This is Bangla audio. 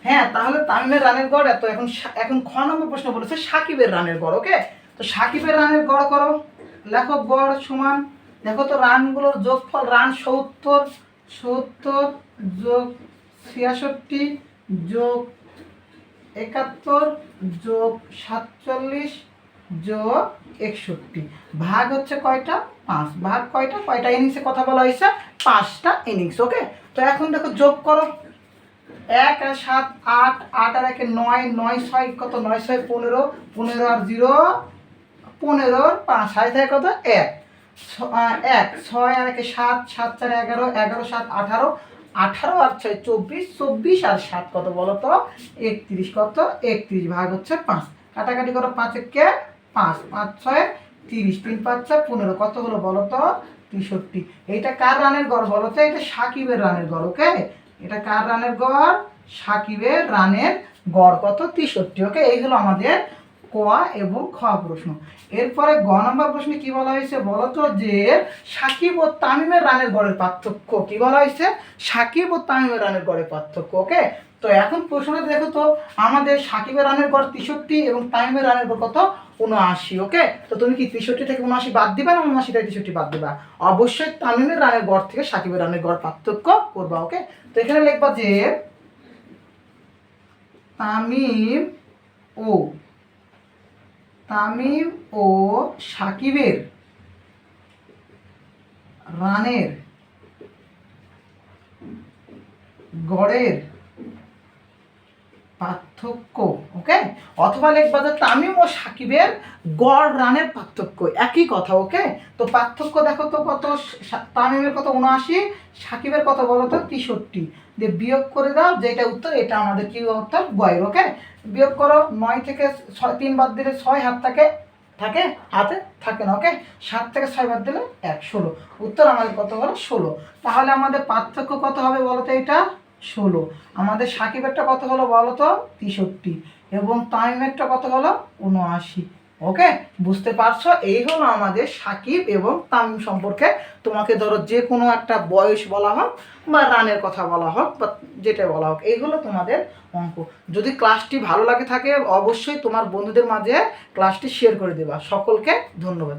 হ্যাঁ, তাহলে তামিমের রানের গড় এত। এখন খ নম্বর প্রশ্ন বলেছে সাকিবের রানের গড়। ওকে, তো সাকিবের রানের গড় করো, লেখো গড় সমান, দেখো তো রানগুলোর যোগফল, রান 70 যোগ 66 যোগ 71 যোগ 47 যোগ 61 ভাগ হচ্ছে কয়টা? 5। ভাগ কয়টা ইনিংসে কথা বলা হয়েছে? 5টা ইনিংস। ওকে, তো এখন দেখো যোগ করো, 1 আর 7 8, 8 আর 1 9, 9 6 কত? 9 6 15, 15 আর 0 15, 5 6 থাকে কত? 1 1 6 আর 1 7, 7 4 11, 11 7 18, 18 আর 6 24, 24 আর 7 কত বলো তো? 31। কত? 31 ভাগ হচ্ছে 5। কাটাকাটি করো, 5 একে 5, 5 6 30, 3 5 6 15 কত হলো বলো তো? 63। এইটা কার রানের গড় বলো তো? এটা সাকিবের রানের গড়। ওকে, এটা কার রানের গড়? সাকিবের রানের গড় কত? 63। ওকে, এই হলো আমাদের ক এবং খ প্রশ্ন। এরপরে গ নম্বর প্রশ্নে কি বলা হয়েছে বলো তো? যে সাকিব ও তামিমের রানের গড়ের পার্থক্য। কি বলা হয়েছে? সাকিব ও তামিমের রানের গড়ের পার্থক্য। ওকে, তো এখন প্রশ্নটা দেখো তো, আমাদের সাকিবের রানের গড় 63 এবং তামিমের রানের গড় কত? 79। ওকে, তো তুমি কি 63 থেকে 79 বাদ দিবা না 79 থেকে 63 বাদ দিবা? অবশ্যই তামিমের রানের গড় থেকে সাকিবের রানের গড় পার্থক্য করবা। ওকে, তো এখানে লিখবা যে তামিম ও সাকিবের রানের গড়ের পার্থক্য। ওকে, অথবা লিখবা যে তামিম ও সাকিবের গড় রানের পার্থক্য, একই কথা। ওকে, তো পার্থক্য দেখো তো কত? তামিমের কত? 79, সাকিবের কত বলো তো? 63। দিয়ে বিয়োগ করে দাও, যেটা উত্তর এটা আমাদের কি উত্তর? গয়ের। ওকে, বিয়োগ করো, 9 থেকে 3 বাদ দিলে 6 হাতে থাকে না। ওকে, 7 থেকে 6 বাদ দিলে 1, 16। উত্তর আমাদের কত হলো? 16। তাহলে আমাদের পার্থক্য কত হবে বলো তো? এটা 16। আমাদের সাকিবেরটা কত হলো বলো তো? 63। এবং তামিমেরটা কত হলো? 79। ওকে, বুঝতে পারছো? এই হলো আমাদের সাকিব এবং তামিম সম্পর্কে। তোমাকে ধরো যে কোনো একটা বয়স বলা হোক বা রানের কথা বলা হোক বা যেটা বলা হোক, এই হলো তোমাদের অঙ্ক। যদি ক্লাসটি ভালো লাগে থাকে অবশ্যই তোমার বন্ধুদের মাঝে ক্লাসটি শেয়ার করে দেবা। সকলকে ধন্যবাদ।